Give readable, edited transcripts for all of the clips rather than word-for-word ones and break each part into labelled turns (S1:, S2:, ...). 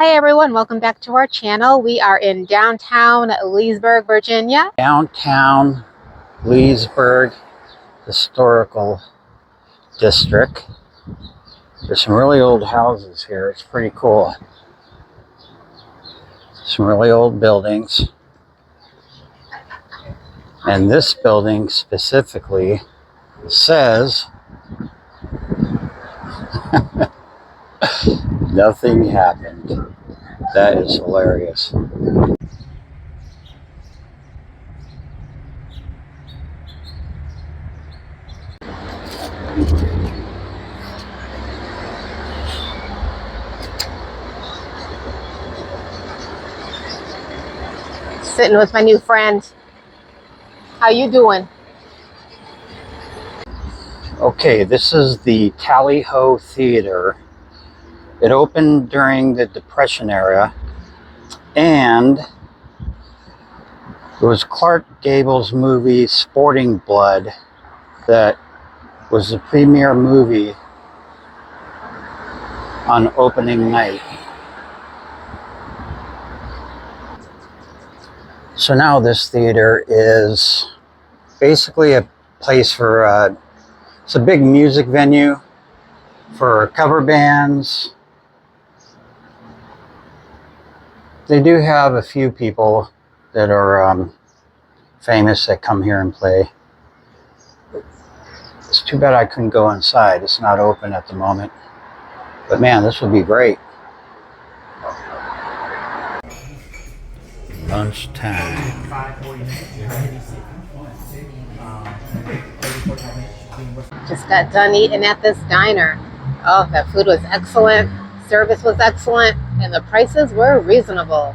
S1: Hey everyone, welcome back to our channel. We are in downtown Leesburg, Virginia.
S2: Downtown Leesburg Historical District. There's some really old houses here. It's pretty cool. Some really old buildings. And this building specifically says nothing happened. That is hilarious.
S1: Sitting with my new friend. How you doing?
S2: Okay, this is the Tally Ho Theater. It opened during the Depression era, and it was Clark Gable's movie Sporting Blood that was the premiere movie on opening night. So now this theater is basically a place for, it's a big music venue for cover bands. They do have a few people that are famous that come here and play. It's too bad I couldn't go inside. It's not open at the moment. But man, this would be great. Lunchtime.
S1: Just got done eating at this diner. Oh, that food was excellent. Service was excellent. And the prices were reasonable.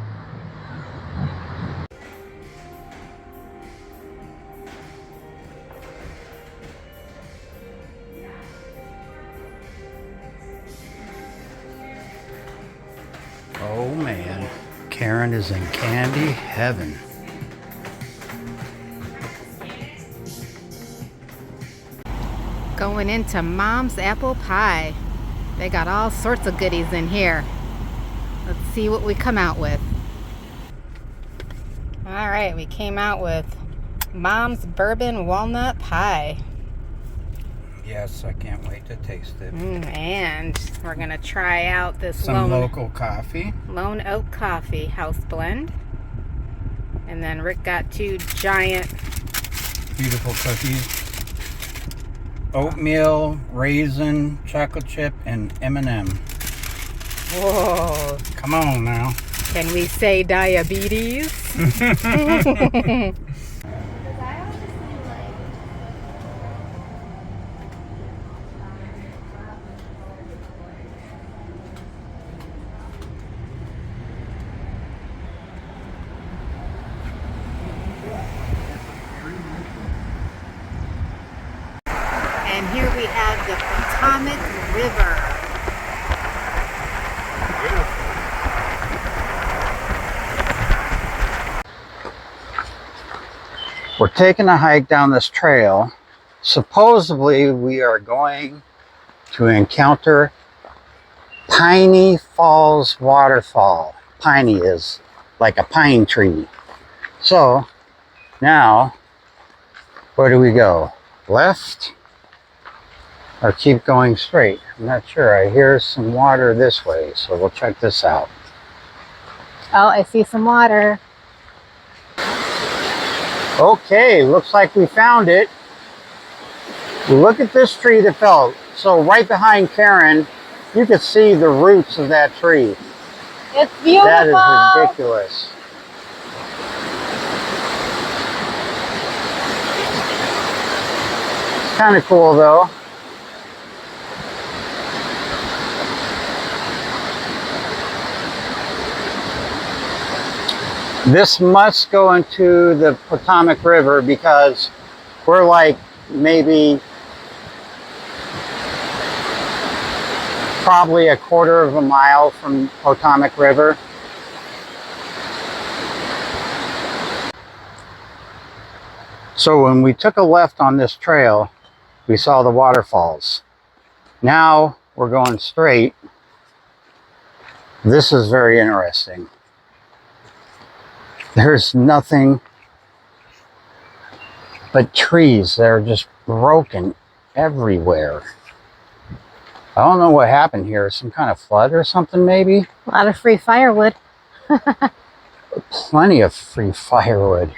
S2: Oh man, Karen is in candy heaven.
S1: Going into Mom's Apple Pie. They got all sorts of goodies in here. Let's see what we come out with. All right, we came out with Mom's Bourbon Walnut Pie.
S2: Yes, I can't wait to taste it.
S1: And we're gonna try out this
S2: Some local coffee.
S1: Lone Oak Coffee house blend. And then Rick got 2 giant
S2: Beautiful cookies. Oatmeal, raisin, chocolate chip, and M&M.
S1: Whoa.
S2: Come on now.
S1: Can we say diabetes? And here we have the Potomac River.
S2: We're taking a hike down this trail. Supposedly, we are going to encounter Piney Falls Waterfall. Piney is like a pine tree. So, now, where do we go? Left? Or keep going straight? I'm not sure. I hear some water this way, so we'll check this out.
S1: Oh, I see some water.
S2: Okay, looks like we found it. Look at this tree that fell. So right behind Karen, you can see the roots of that tree.
S1: It's beautiful.
S2: That is ridiculous. It's kind of cool though. This must go into the Potomac River because we're like maybe probably a quarter of a mile from Potomac River. So when we took a left on this trail, we saw the waterfalls. Now we're going straight This is very interesting. There's nothing but trees that are just broken everywhere. I don't know what happened here. Some kind of flood or something, maybe?
S1: A lot of free firewood.
S2: Plenty of free firewood.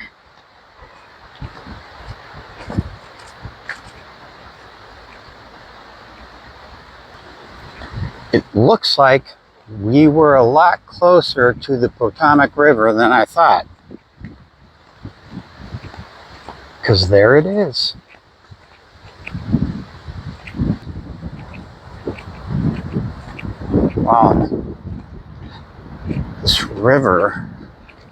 S2: It looks like we were a lot closer to the Potomac River than I thought. Because there it is. Wow. This river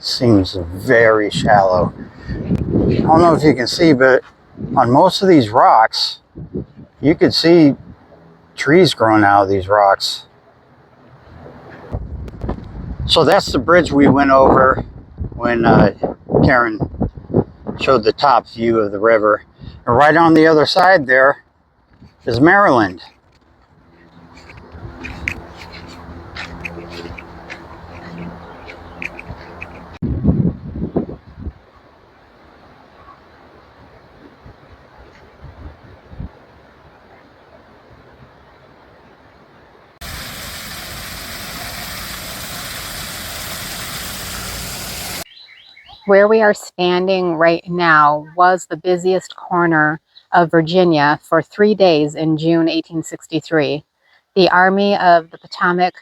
S2: seems very shallow. I don't know if you can see, but on most of these rocks, you could see trees growing out of these rocks. So that's the bridge we went over when Karen showed the top view of the river. And right on the other side there is Maryland.
S1: Where we are standing right now was the busiest corner of Virginia for 3 days in June 1863. The Army of the Potomac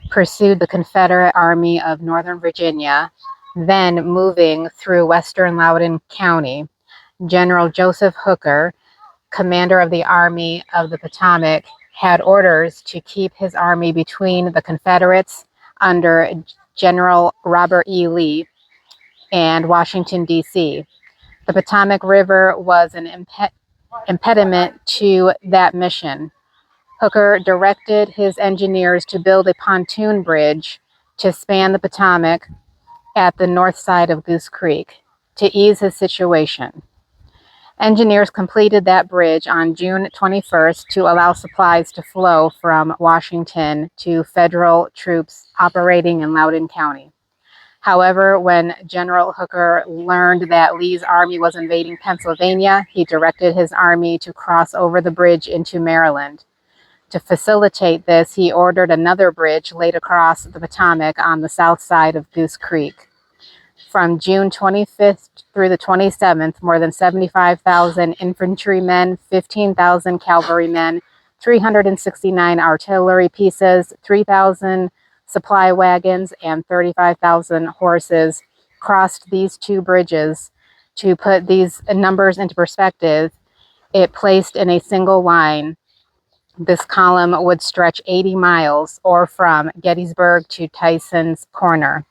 S1: pursued the Confederate Army of Northern Virginia, then moving through western Loudoun County. General Joseph Hooker, commander of the Army of the Potomac, had orders to keep his army between the Confederates under General Robert E. Lee and Washington, D.C. The Potomac River was an impediment to that mission. Hooker directed his engineers to build a pontoon bridge to span the Potomac at the north side of Goose Creek to ease his situation. Engineers completed that bridge on June 21st to allow supplies to flow from Washington to federal troops operating in Loudoun County. However, when General Hooker learned that Lee's army was invading Pennsylvania, he directed his army to cross over the bridge into Maryland. To facilitate this, he ordered another bridge laid across the Potomac on the south side of Goose Creek. From June 25th through the 27th, more than 75,000 infantrymen, 15,000 cavalrymen, 369 artillery pieces, 3,000 supply wagons, and 35,000 horses crossed these two bridges. To put these numbers into perspective, it placed in a single line, this column would stretch 80 miles, or from Gettysburg to Tyson's Corner.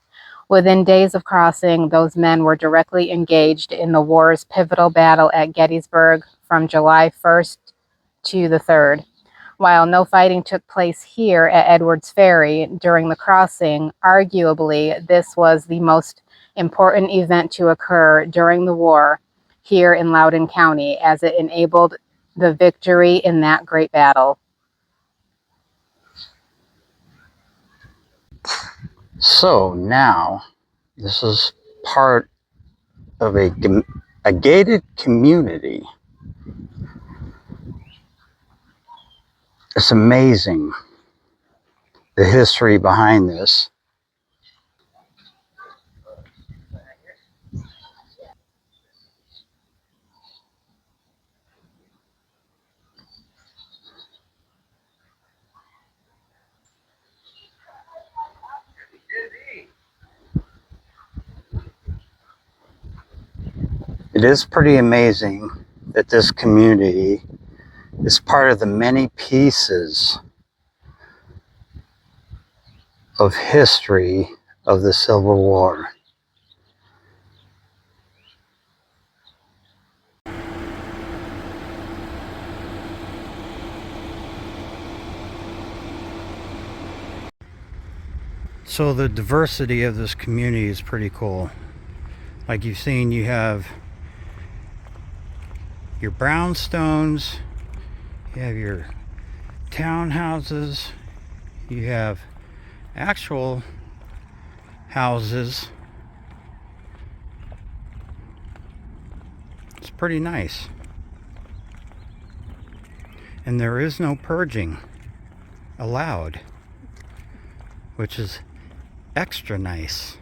S1: Within days of crossing, those men were directly engaged in the war's pivotal battle at Gettysburg from July 1st to the 3rd. While no fighting took place here at Edwards Ferry during the crossing, arguably this was the most important event to occur during the war here in Loudoun County, as it enabled the victory in that great battle.
S2: So now, this is part of a gated community. It's amazing the history behind this. It is pretty amazing that this community is part of the many pieces of history of the Civil War. So the diversity of this community is pretty cool. Like you've seen, you have your brownstones, you have your townhouses, you have actual houses. It's pretty nice. And there is no purging allowed, which is extra nice.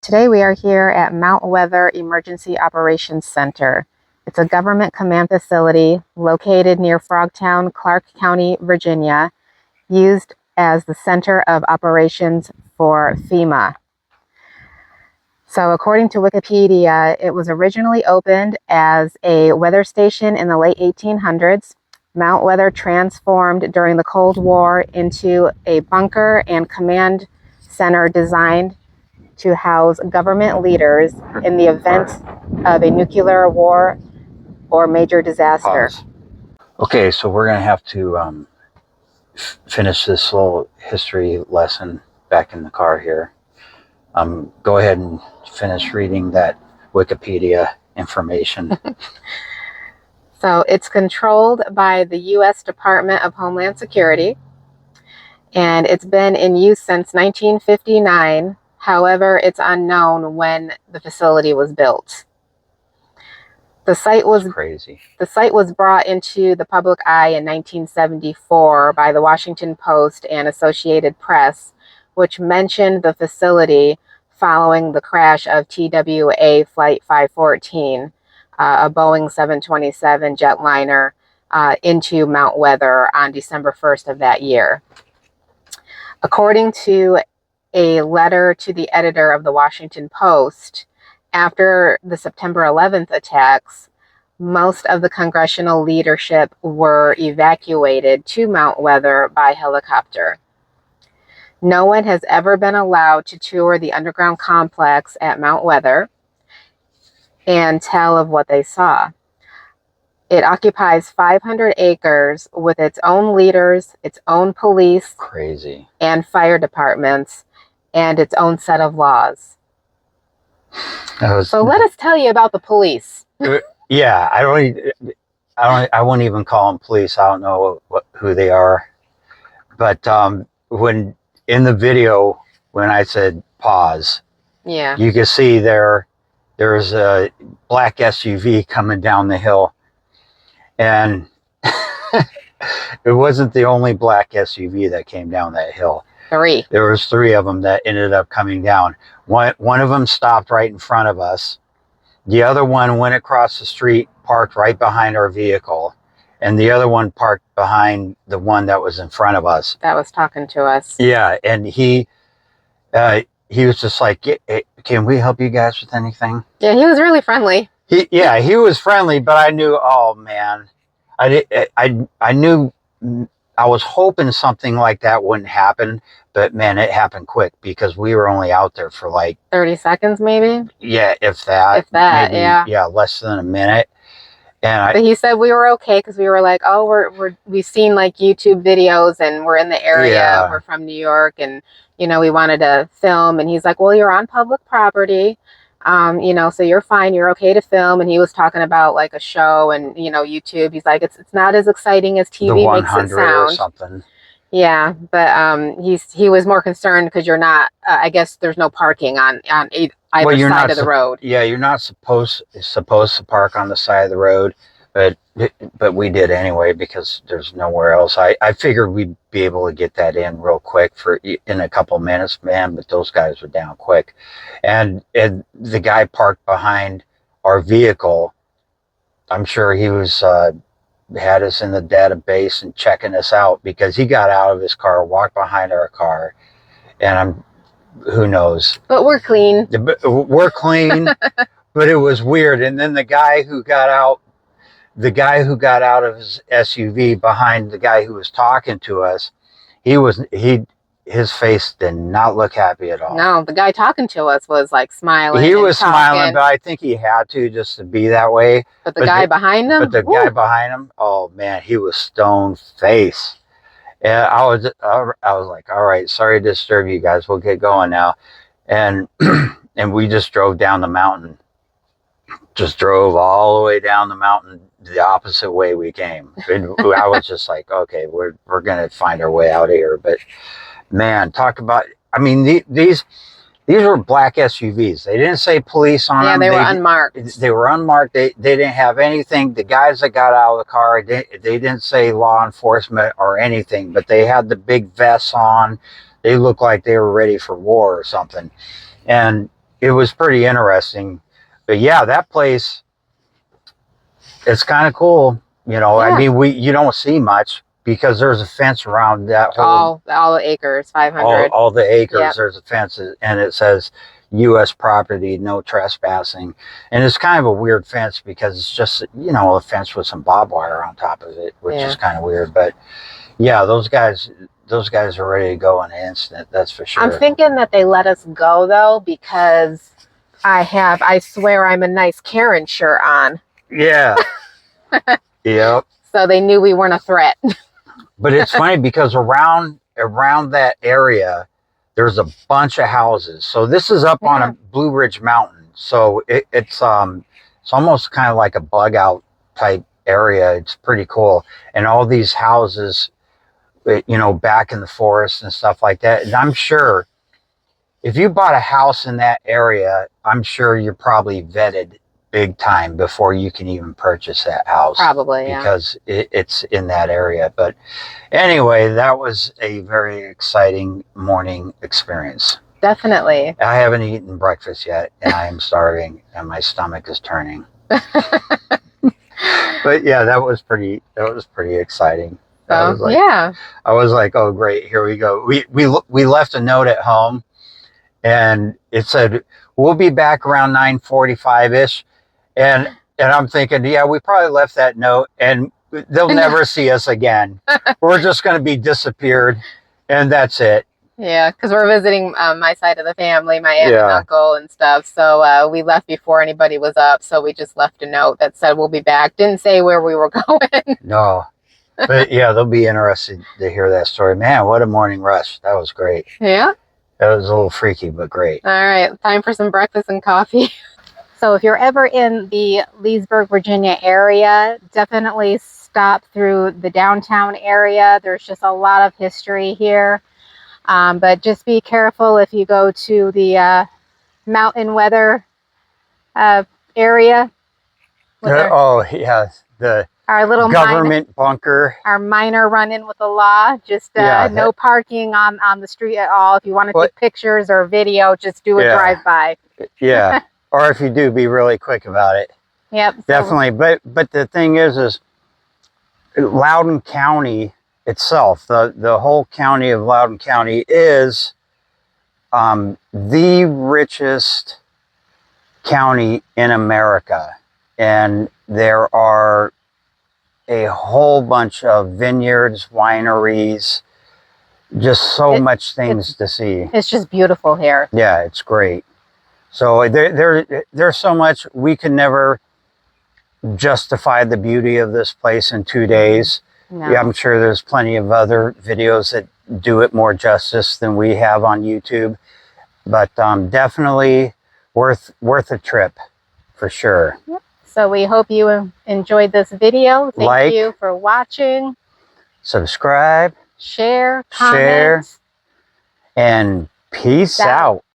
S1: Today we are here at Mount Weather Emergency Operations Center. It's a government command facility located near Frogtown, Clark County, Virginia, used as the center of operations for FEMA. So according to Wikipedia, it was originally opened as a weather station in the late 1800s. Mount Weather transformed during the Cold War into a bunker and command center designed to house government leaders in the event of a nuclear war or major disaster.
S2: Pause. Okay, so we're going to have to finish this little history lesson back in the car here. Go ahead and finish reading that Wikipedia information.
S1: So it's controlled by the U.S. Department of Homeland Security, and it's been in use since 1959. However, it's unknown when the facility was built. The site was
S2: crazy.
S1: The site was brought into the public eye in 1974 by the Washington Post and Associated Press, which mentioned the facility following the crash of TWA Flight 514, a Boeing 727 jetliner, into Mount Weather on December 1st of that year. According to a letter to the editor of the Washington Post, after the September 11th attacks, most of the congressional leadership were evacuated to Mount Weather by helicopter. No one has ever been allowed to tour the underground complex at Mount Weather and tell of what they saw. It occupies 500 acres with its own leaders, its own police,
S2: crazy,
S1: and fire departments, and its own set of laws. So let us tell you about the police.
S2: Yeah, I won't even call them police. I don't know who they are. But when in the video, when I said pause,
S1: yeah,
S2: you can see there's a black SUV coming down the hill, and it wasn't the only black SUV that came down that hill. There was 3 of them that ended up coming down. One of them stopped right in front of us. The other one went across the street, parked right behind our vehicle, and the other one parked behind the one that was in front of us.
S1: That was talking to us.
S2: Yeah, and he was just like, "Can we help you guys with anything?"
S1: Yeah, he was really friendly.
S2: He was friendly, but I knew, oh man, I knew. I was hoping something like that wouldn't happen, but man, it happened quick because we were only out there for like
S1: 30 seconds, maybe.
S2: Yeah, if that.
S1: If that,
S2: maybe,
S1: yeah.
S2: Yeah, less than a minute.
S1: But he said we were okay because we were like, oh, we've seen like YouTube videos and we're in the area.
S2: Yeah.
S1: We're from New York, and we wanted to film. And he's like, well, you're on public property. So you're fine, you're okay to film. And he was talking about like a show and, YouTube. He's like, it's not as exciting as TV makes it sound.
S2: Or something.
S1: Yeah, but he was more concerned because you're not, I guess there's no parking on either side of the road.
S2: Yeah, you're not supposed to park on the side of the road, but we did anyway because there's nowhere else. I figured we'd be able to get that in real quick in a couple minutes, man, but those guys were down quick. And the guy parked behind our vehicle. I'm sure he was had us in the database and checking us out because he got out of his car, walked behind our car, and who knows?
S1: But we're clean.
S2: We're clean, but it was weird. And then the guy who got out of his SUV behind the guy who was talking to us, he his face did not look happy at all.
S1: No, the guy talking to us was like smiling.
S2: He
S1: and
S2: was smiling,
S1: talking,
S2: but I think he had to just to be that way.
S1: but the guy behind him,
S2: But the guy behind him, oh man, he was stone face. And I was like, all right, sorry to disturb you guys. We'll get going now. And and we just drove down the mountain. Just drove all the way down the mountain the opposite way we came. And I was just like, okay, we're gonna find our way out of here. But man, talk about, I mean, these were black SUVs. They didn't say police on them.
S1: They were unmarked.
S2: They were unmarked. They didn't have anything. The guys that got out of the car, they didn't say law enforcement or anything, but they had the big vests on. They looked like they were ready for war or something. And it was pretty interesting. But yeah, that place, it's kind of cool. You know,
S1: Yeah.
S2: I mean, you don't see much because there's a fence around that whole
S1: all the acres, 500.
S2: all the acres.
S1: Yep.
S2: There's a fence, and it says U.S. property, no trespassing. And it's kind of a weird fence because it's just, you know, a fence with some barbed wire on top of it, which is kind of weird. But yeah, those guys are ready to go in an instant. That's for sure.
S1: I'm thinking that they let us go though because I swear I'm a nice Karen shirt on.
S2: Yeah. Yep.
S1: So they knew we weren't a threat.
S2: But it's funny because around that area, there's a bunch of houses. So this is up on a Blue Ridge Mountain. So it's almost kind of like a bug out type area. It's pretty cool. And all these houses, you know, back in the forest and stuff like that. And I'm sure if you bought a house in that area, I'm sure you're probably vetted big time before you can even purchase that house.
S1: Probably, yeah.
S2: Because it's in that area. But anyway, that was a very exciting morning experience.
S1: Definitely.
S2: I haven't eaten breakfast yet, and I am starving, and my stomach is turning. But yeah, that was pretty exciting. I was like, oh great, here we go. We left a note at home, and it said we'll be back around 9:45ish, and I'm thinking, yeah, we probably left that note, and they'll never see us again. We're just going to be disappeared, and that's it.
S1: Yeah, because we're visiting my side of the family, my aunt and uncle and stuff. So we left before anybody was up. So we just left a note that said we'll be back. Didn't say where we were going.
S2: No. But yeah, they'll be interested to hear that story. Man, what a morning rush. That was great.
S1: Yeah.
S2: That was a little freaky, but great.
S1: All right. Time for some breakfast and coffee. So if you're ever in the Leesburg, Virginia area, definitely stop through the downtown area. There's just a lot of history here. But just be careful if you go to the mountain weather area. Our little
S2: government bunker.
S1: Our minor run-in with the law. Just no parking on the street at all. If you want to take pictures or video, just do a drive-by.
S2: Yeah. Or if you do, be really quick about it.
S1: Yep.
S2: Definitely. But the thing is Loudoun County itself, the whole county of Loudoun County is the richest county in America. And there are a whole bunch of vineyards, wineries, just so much things to see.
S1: It's just beautiful here.
S2: Yeah, it's great. So there's so much. We could never justify the beauty of this place in 2 days. No. Yeah, I'm sure there's plenty of other videos that do it more justice than we have on YouTube. But definitely worth a trip for sure.
S1: Yep. So we hope you enjoyed this video. Thank you for watching.
S2: Subscribe.
S1: Share. Comment.
S2: And peace out.